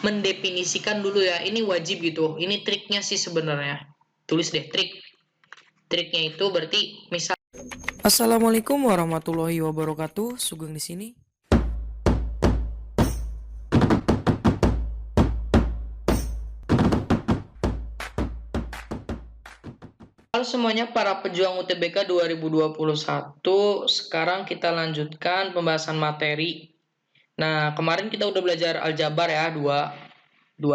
mendefinisikan dulu ya. Ini wajib gitu. Ini triknya sih sebenarnya. Tulis deh trik. Triknya itu berarti misal. Assalamualaikum warahmatullahi wabarakatuh. Sugeng di sini. Halo semuanya para pejuang UTBK 2021. Sekarang kita lanjutkan pembahasan materi. Nah, kemarin kita udah belajar aljabar ya, dua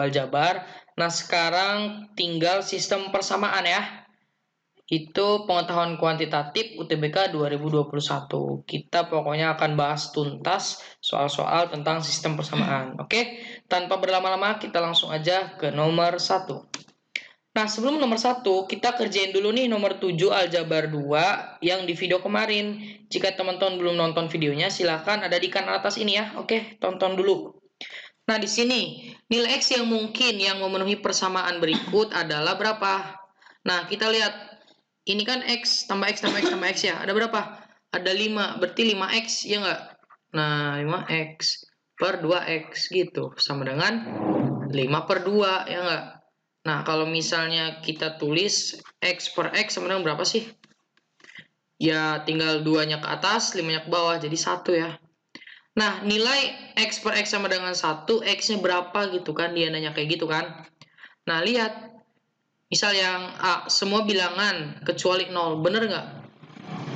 aljabar. Nah, sekarang tinggal sistem persamaan ya. Itu pengetahuan kuantitatif UTBK 2021. Kita pokoknya akan bahas tuntas soal-soal tentang sistem persamaan. Oke, tanpa berlama-lama kita langsung aja ke nomor 1. Nah, sebelum nomor 1, kita kerjain dulu nih nomor 7 aljabar 2 yang di video kemarin. Jika teman-teman belum nonton videonya, silahkan ada di kanan atas ini ya. Oke, tonton dulu. Nah, di sini nilai X yang mungkin yang memenuhi persamaan berikut adalah berapa? Nah, kita lihat. Ini kan X tambah X tambah X tambah X ya. Ada berapa? Ada 5. Berarti 5X, ya nggak? Nah, 5X per 2X gitu. Sama dengan 5 per 2, ya nggak? Nah, kalau misalnya kita tulis X per X sama dengan berapa sih? Ya, tinggal 2-nya ke atas, 5-nya ke bawah. Jadi 1 ya. Nah, nilai X per X sama dengan 1, X-nya berapa gitu kan? Dia nanya kayak gitu kan. Nah, lihat. Misal yang A, semua bilangan kecuali 0. Bener nggak?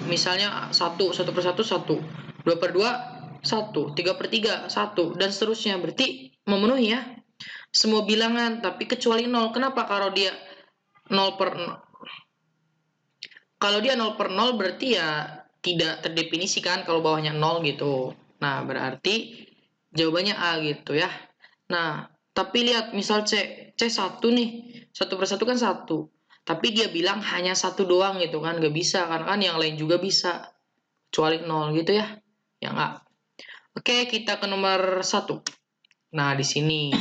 Misalnya 1, 1 per 1, 1. 2 per 2, 1. 3 per 3, 1. Dan seterusnya. Berarti memenuhi ya. Semua bilangan, tapi kecuali 0. Kenapa? Kalau dia 0 per 0. Kalau dia 0 per 0 berarti ya tidak terdefinisikan kalau bawahnya 0 gitu. Nah, berarti jawabannya A gitu ya. Nah, tapi lihat misal C1 nih. 1 per 1 kan 1. Tapi dia bilang hanya 1 doang gitu kan. Nggak bisa, karena kan yang lain juga bisa. Kecuali 0 gitu ya. Ya nggak? Oke, kita ke nomor 1. Nah, di sini.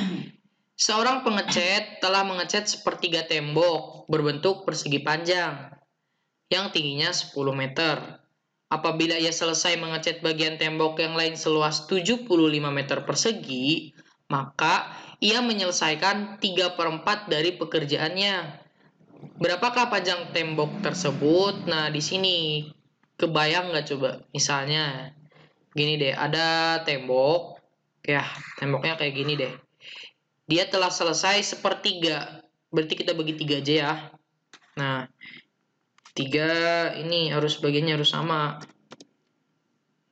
Seorang pengecat telah mengecat sepertiga tembok berbentuk persegi panjang yang tingginya 10 meter. Apabila ia selesai mengecat bagian tembok yang lain seluas 75 meter persegi, maka ia menyelesaikan 3/4 dari pekerjaannya. Berapakah panjang tembok tersebut? Nah, di sini kebayang nggak coba? Misalnya, gini deh, ada tembok, ya, temboknya kayak gini deh. Dia telah selesai sepertiga, berarti kita bagi 3 aja ya. Nah, 3 ini harus bagiannya harus sama.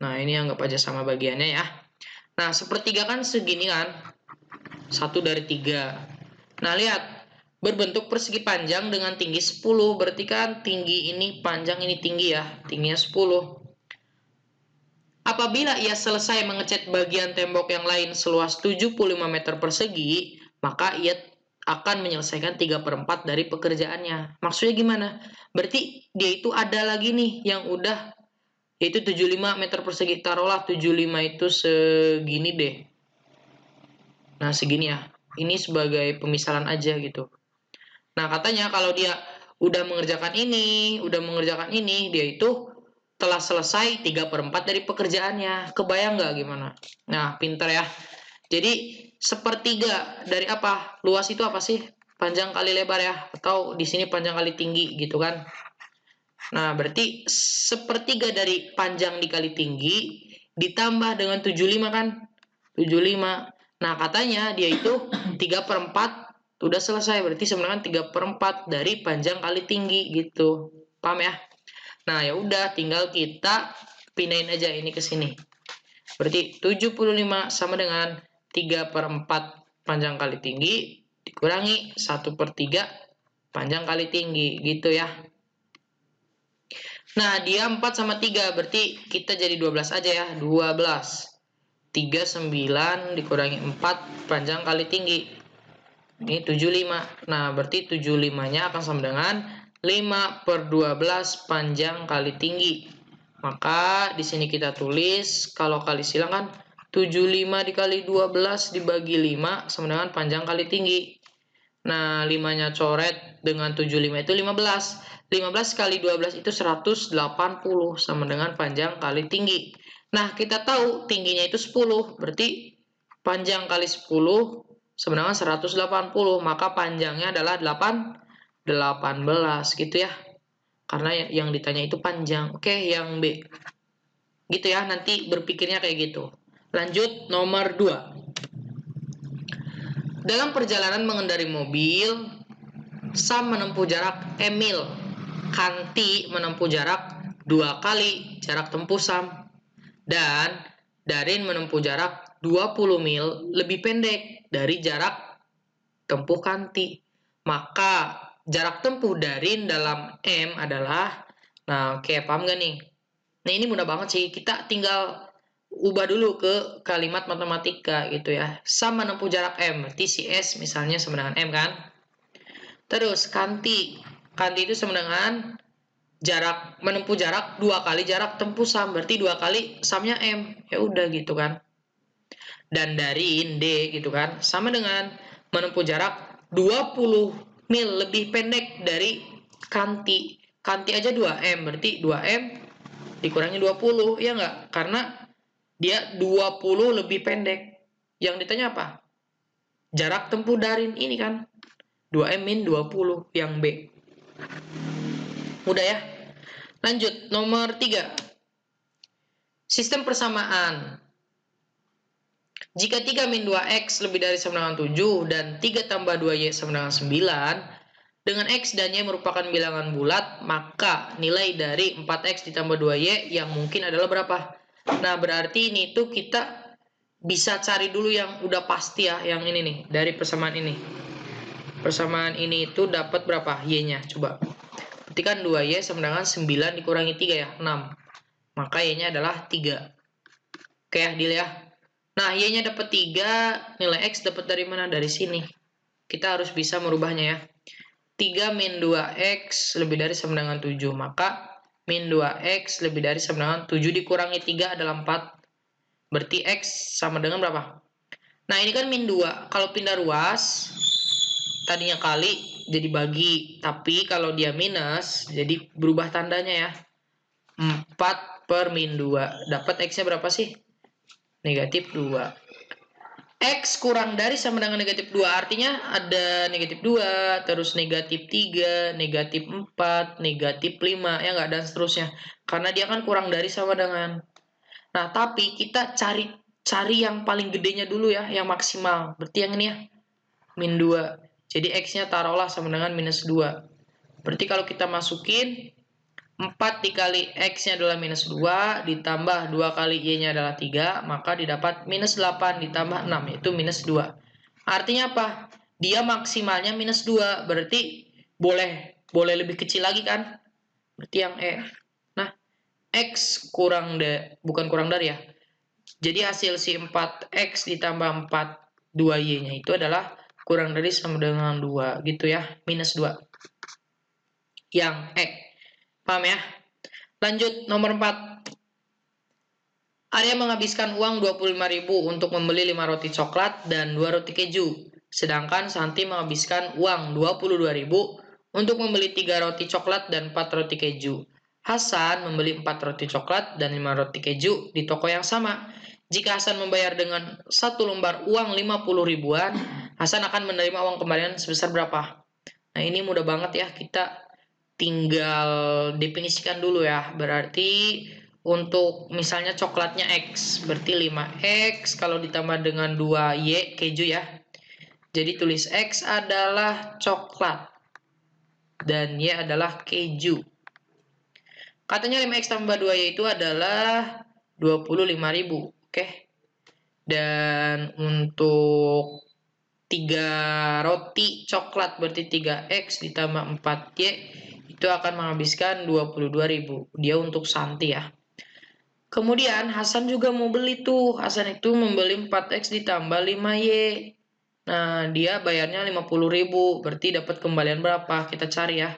Nah, ini anggap aja sama bagiannya ya. Nah, sepertiga kan segini kan? 1/3. Nah, lihat. Berbentuk persegi panjang dengan tinggi 10. Berarti kan tinggi ini panjang, ini tinggi ya. Tingginya 10. Apabila ia selesai mengecat bagian tembok yang lain seluas 75 meter persegi, maka ia akan menyelesaikan 3/4 dari pekerjaannya. Maksudnya gimana? Berarti dia itu ada lagi nih yang udah, yaitu 75 meter persegi. Taruhlah 75 itu segini deh. Nah, segini ya. Ini sebagai pemisalan aja gitu. Nah, katanya kalau dia udah mengerjakan ini, dia itu telah selesai 3/4 dari pekerjaannya. Kebayang nggak gimana? Nah, pinter ya. Jadi, sepertiga dari apa? Luas itu apa sih? Panjang kali lebar ya. Atau di sini panjang kali tinggi gitu kan. Nah, berarti sepertiga dari panjang dikali tinggi ditambah dengan 75 kan? 75. Nah, katanya dia itu 3/4 udah selesai. Berarti sebenarnya 3/4 dari panjang kali tinggi gitu. Paham ya? Nah, ya udah tinggal kita pindahin aja ini ke sini. Berarti 75 sama dengan 3/4 panjang kali tinggi dikurangi 1/3 panjang kali tinggi gitu ya. Nah, dia 4 sama 3, berarti kita jadi 12 aja ya, 12. 39 dikurangi 4 panjang kali tinggi. Ini 75. Nah, berarti 75-nya akan sama dengan 5/12 panjang kali tinggi. Maka di sini kita tulis, kalau kali silang kan 75 dikali 12 dibagi 5 sama dengan panjang kali tinggi. Nah, 5-nya coret dengan 75 itu 15. 15 kali 12 itu 180 sama dengan panjang kali tinggi. Nah, kita tahu tingginya itu 10. Berarti panjang kali 10 sama dengan 180, maka panjangnya adalah 18 gitu ya. Karena yang ditanya itu panjang. Oke, yang B. Gitu ya, nanti berpikirnya kayak gitu. Lanjut nomor 2. Dalam perjalanan mengendari mobil, Sam menempuh jarak Emil. Kanti menempuh jarak 2 kali jarak tempuh Sam. Dan Darin menempuh jarak 20 mil lebih pendek dari jarak tempuh Kanti. Maka jarak tempuh Darin dalam M adalah, nah oke, paham gak nih? Nah ini mudah banget sih, kita tinggal ubah dulu ke kalimat matematika gitu ya. Sam menempuh jarak M, berarti si S misalnya sama dengan M kan? Terus Kanti itu sama dengan menempuh jarak 2 kali jarak tempuh Sam, berarti 2 kali Samnya M. Ya udah gitu kan. Dan Darin D gitu kan, sama dengan menempuh jarak 20 mil lebih pendek dari Kanti. Kanti aja 2M, berarti 2M dikurangi 20, ya enggak? Karena dia 20 lebih pendek. Yang ditanya apa? Jarak tempuh Darin ini kan. 2M min 20, yang B. Mudah ya? Lanjut, nomor 3. Sistem persamaan. Jika 3 min 2x lebih dari sama dengan 7 dan 3 tambah 2y sama dengan 9, dengan x dan y merupakan bilangan bulat, maka nilai dari 4x ditambah 2y yang mungkin adalah berapa? Nah, berarti ini tuh kita bisa cari dulu yang udah pasti ya, yang ini nih, dari persamaan ini. Persamaan ini itu dapat berapa y-nya? Coba. Berarti kan 2y sama dengan 9 dikurangi 3 ya, 6. Maka y-nya adalah 3. Oke ya, deal ya. Nah, y-nya dapat 3, nilai x dapat dari mana? Dari sini. Kita harus bisa merubahnya ya. 3 min 2x lebih dari sama dengan 7. Maka min 2x lebih dari sama dengan 7 dikurangi 3 adalah 4. Berarti x sama dengan berapa? Nah, ini kan min 2. Kalau pindah ruas, tadinya kali jadi bagi. Tapi kalau dia minus, jadi berubah tandanya ya. 4 per min 2. Dapat x-nya berapa sih? Negatif 2. X kurang dari sama dengan negatif 2. Artinya ada negatif 2, terus negatif 3, negatif 4, negatif 5, ya nggak? Dan seterusnya. Karena dia kan kurang dari sama dengan. Nah, tapi kita cari yang paling gedenya dulu ya, yang maksimal. Berarti yang ini ya, min 2. Jadi X-nya taruhlah sama dengan minus 2. Berarti kalau kita masukin 4 dikali X-nya adalah minus 2, ditambah 2 kali Y-nya adalah 3, maka didapat minus 8 ditambah 6, yaitu minus 2. Artinya apa? Dia maksimalnya minus 2, berarti boleh lebih kecil lagi kan? Berarti yang E. Nah, X bukan kurang dari ya. Jadi hasil si 4X ditambah 4, 2Y-nya itu adalah kurang dari sama dengan 2, gitu ya, minus 2. Yang E. Paham ya? Lanjut, nomor 4. Arya menghabiskan uang 25.000 untuk membeli 5 roti coklat dan 2 roti keju. Sedangkan Santi menghabiskan uang 22.000 untuk membeli 3 roti coklat dan 4 roti keju. Hasan membeli 4 roti coklat dan 5 roti keju di toko yang sama. Jika Hasan membayar dengan 1 lembar uang 50 ribuan, Hasan akan menerima uang kembalian sebesar berapa? Nah, ini mudah banget ya, kita tinggal definisikan dulu ya. Berarti untuk misalnya coklatnya X, berarti 5X kalau ditambah dengan 2Y keju ya. Jadi tulis X adalah coklat dan Y adalah keju. Katanya 5X tambah 2Y itu adalah 25.000. Oke. Dan untuk 3 roti coklat berarti 3X ditambah 4Y itu akan menghabiskan 22.000. Dia untuk Santi ya. Kemudian Hasan juga mau beli tuh. Hasan itu membeli 4X ditambah 5Y. Nah, dia bayarnya 50.000. Berarti dapat kembalian berapa? Kita cari ya.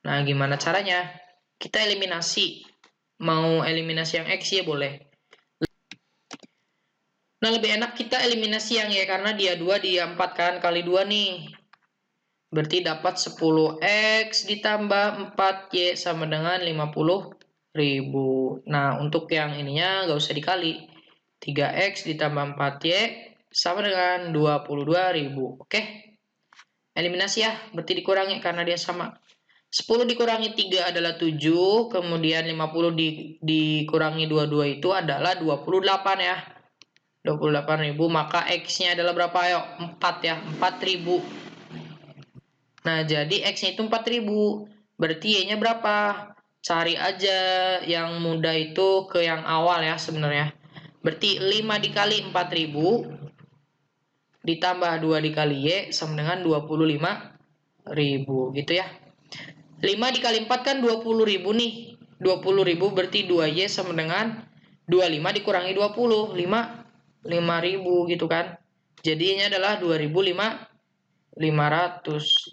Nah, gimana caranya? Kita eliminasi. Mau eliminasi yang X ya boleh. Nah, lebih enak kita eliminasi yang Y karena dia 2, dia 4 kan. Kali 2 nih. Berarti dapat 10X ditambah 4Y sama dengan 50.000. Nah, untuk yang ininya nggak usah dikali. 3X ditambah 4Y sama dengan 22.000. Oke. Eliminasi ya, berarti dikurangi karena dia sama. 10 dikurangi 3 adalah 7, kemudian 50 dikurangi 22 itu adalah 28 ya. 28.000, maka X-nya adalah berapa? Ayo, 4 ya, 4.000. Nah, jadi X-nya itu 4.000. Berarti Y-nya berapa? Cari aja yang mudah itu ke yang awal ya sebenarnya. Berarti 5 dikali 4.000 ditambah 2 dikali Y sama dengan 25.000 gitu ya. 5 dikali 4 kan 20.000 nih. 20.000 berarti 2Y sama dengan 25 dikurangi 20. 5.000 gitu kan. Jadinya adalah 2.500.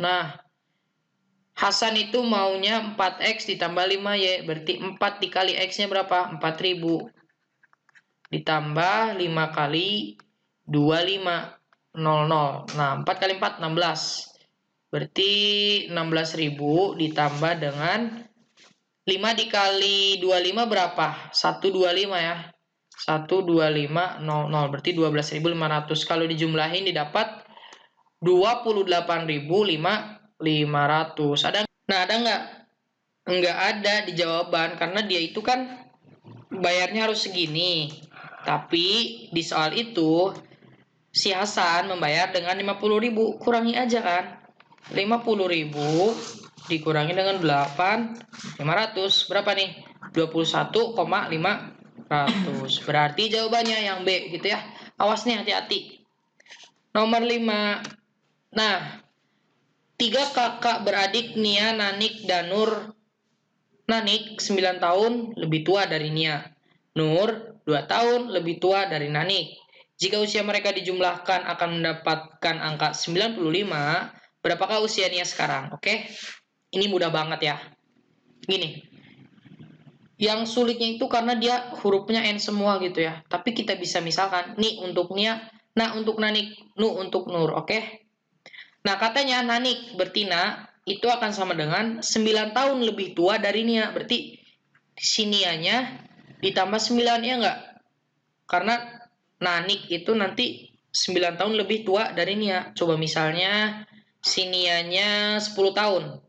Nah, Hasan itu maunya 4X ditambah 5Y. Berarti 4 dikali X-nya berapa? 4.000. Ditambah 5 kali 25. 00. Nah, 4 kali 4, 16. Berarti 16.000 ditambah dengan 5 dikali 25 berapa? 125 ya. 12500. Berarti 12.500. Kalau dijumlahin didapat 28.500. Nah, ada nggak? Nggak ada di jawaban karena dia itu kan bayarnya harus segini. Tapi di soal itu si Hasan membayar dengan 50.000. Kurangi aja kan. 50.000 dikurangi dengan 8.500 berapa nih? 21,500. Berarti jawabannya yang B gitu ya. Awas nih, hati-hati. Nomor 5. Nah, 3 kakak beradik Nia, Nanik, dan Nur. Nanik 9 tahun lebih tua dari Nia. Nur 2 tahun lebih tua dari Nanik. Jika usia mereka dijumlahkan akan mendapatkan angka 95. Berapakah usia Nia sekarang? Oke. Ini mudah banget ya. Gini. Yang sulitnya itu karena dia hurufnya N semua gitu ya. Tapi kita bisa misalkan, nih untuk Nia, nah untuk Nanik, Nu untuk Nur, oke? Nah, katanya Nanik bertina itu akan sama dengan 9 tahun lebih tua dari Nia. Berarti si Nianya ditambah 9 ya enggak? Karena Nanik itu nanti 9 tahun lebih tua dari Nia. Coba misalnya si Nianya 10 tahun.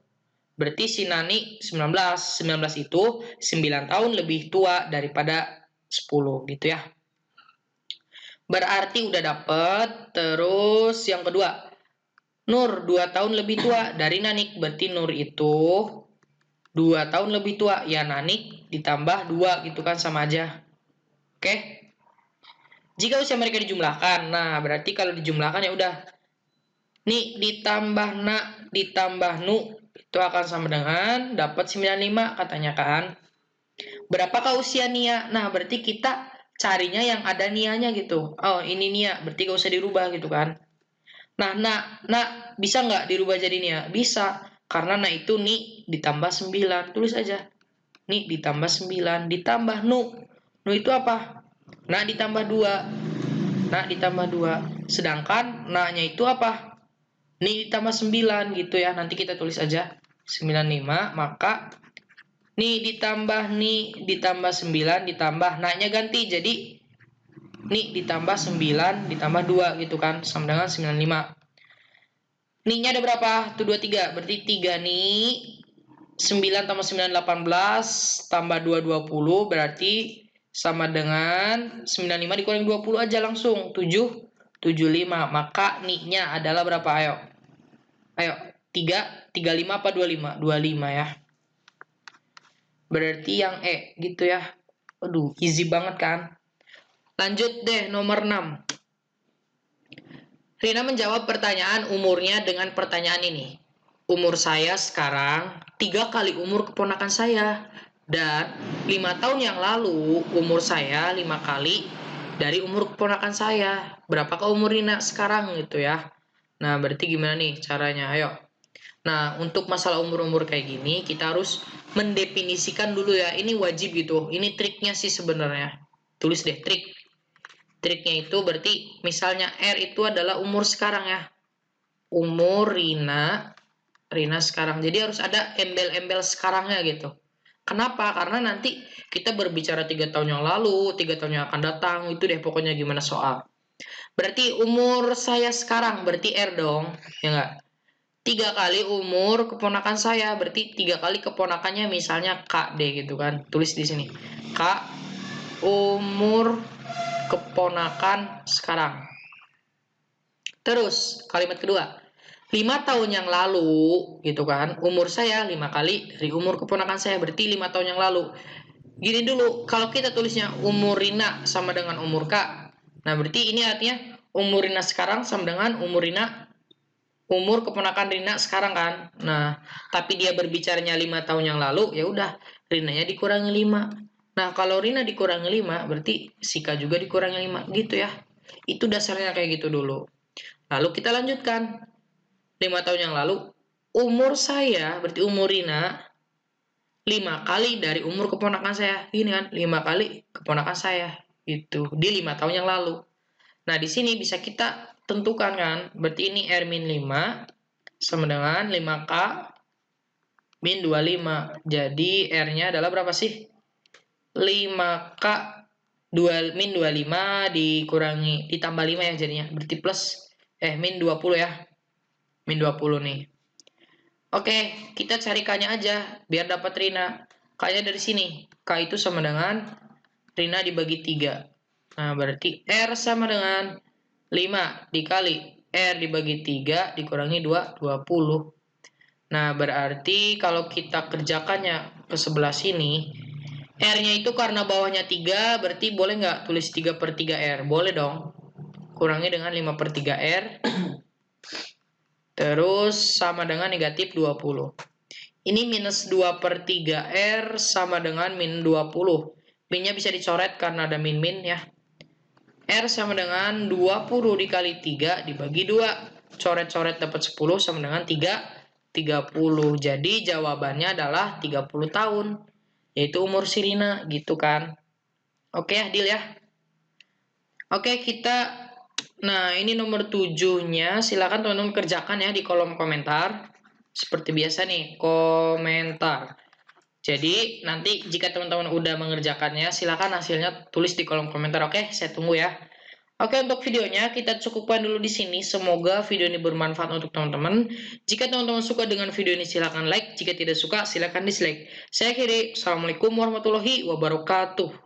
Berarti si Nani 19. 19 itu 9 tahun lebih tua daripada 10 gitu ya. Berarti udah dapet. Terus yang kedua, Nur 2 tahun lebih tua dari Nanik. Berarti Nur itu 2 tahun lebih tua. Ya Nanik ditambah 2 gitu kan, sama aja. Oke. Jika usia mereka dijumlahkan. Nah, berarti kalau dijumlahkan ya udah. Nih ditambah Na ditambah Nu itu akan sama dengan dapat 95 katanya kan. Berapakah usia Nia? Nah, berarti kita carinya yang ada Nianya gitu. Oh, ini Nia. Berarti gak usah dirubah gitu kan. Nah, bisa nggak dirubah jadi Nia? Bisa. Karena nah itu Ni ditambah 9. Tulis aja. Ni ditambah 9. Ditambah Nu. Nu itu apa? Nah ditambah 2. Nah ditambah 2. Sedangkan na-nya itu apa? Ni ditambah 9 gitu ya. Nanti kita tulis aja. 95. Maka Ni ditambah 9 ditambah na-nya ganti. Jadi Ni ditambah 9 ditambah 2 gitu kan. Sama dengan 95. Ni-nya ada berapa? Itu 23. Berarti 3 Ni. 9 tambah 9 18 tambah 2 20 berarti sama dengan 95 dikurangi 20 aja langsung 75. Maka Ni-nya adalah berapa? Ayo 3 35 apa 25? 25 ya. Berarti yang E gitu ya. Aduh, easy banget kan? Lanjut deh nomor 6. Rina menjawab pertanyaan umurnya dengan pertanyaan ini. Umur saya sekarang 3 kali umur keponakan saya. Dan 5 tahun yang lalu umur saya 5 kali dari umur keponakan saya. Berapakah umur Rina sekarang gitu ya. Nah, berarti gimana nih caranya? Ayo. Nah, untuk masalah umur-umur kayak gini kita harus mendefinisikan dulu ya. Ini wajib gitu. Ini triknya sih sebenarnya. Tulis deh trik. Triknya itu berarti misalnya R itu adalah umur sekarang ya. Umur Rina sekarang. Jadi harus ada embel-embel sekarangnya gitu. Kenapa? Karena nanti kita berbicara 3 tahun yang lalu, 3 tahun yang akan datang, itu deh pokoknya gimana soal. Berarti umur saya sekarang, berarti R dong, ya nggak? 3 kali umur keponakan saya, berarti 3 kali keponakannya misalnya KD gitu kan. Tulis di sini. K umur keponakan sekarang. Terus kalimat kedua, 5 tahun yang lalu gitu kan, umur saya 5 kali dari umur keponakan saya, berarti 5 tahun yang lalu. Gini dulu, kalau kita tulisnya umur Rina sama dengan umur Kak, nah berarti ini artinya umur Rina sekarang sama dengan umur keponakan Rina sekarang kan. Nah, tapi dia berbicaranya 5 tahun yang lalu, ya udah Rinanya dikurangi 5. Nah, kalau Rina dikurangi 5, berarti Sika juga dikurangi 5 gitu ya. Itu dasarnya kayak gitu dulu. Lalu kita lanjutkan. 5 tahun yang lalu, umur saya, berarti umur Rina, 5 kali dari umur keponakan saya. Ini kan, 5 kali keponakan saya. Itu, di 5 tahun yang lalu. Nah, di sini bisa kita tentukan kan, berarti ini R-5 sama dengan 5K min 25. Jadi, R-nya adalah berapa sih? 5K min 25 dikurangi, ditambah 5 ya jadinya. Berarti min 20 ya. Min 20 nih. Oke, kita cari K-nya aja biar dapat Rina. K-nya dari sini. K itu sama dengan Rina dibagi 3. Nah, berarti R sama dengan 5 dikali R dibagi 3 dikurangi 2, 20. Nah, berarti kalau kita kerjakannya ke sebelah sini, R-nya itu karena bawahnya 3, berarti boleh nggak tulis 3/3R? Boleh dong. Kurangi dengan 5/3R. Terus sama dengan negatif 20. Ini minus 2/3R sama dengan min 20. Min-nya bisa dicoret karena ada min-min ya. R sama dengan 20 dikali 3 dibagi 2. Coret-coret dapat 10 sama dengan 30. Jadi jawabannya adalah 30 tahun. Yaitu umur Sirina gitu kan. Oke ya, deal ya. Oke, nah ini nomor 7-nya. Silakan teman-teman kerjakan ya di kolom komentar. Seperti biasa nih, komentar. Jadi nanti jika teman-teman udah mengerjakannya, silakan hasilnya tulis di kolom komentar. Oke, saya tunggu ya. Oke, untuk videonya kita cukupkan dulu di sini. Semoga video ini bermanfaat untuk teman-teman. Jika teman-teman suka dengan video ini, silakan like. Jika tidak suka, silakan dislike. Saya akhiri. Assalamualaikum warahmatullahi wabarakatuh.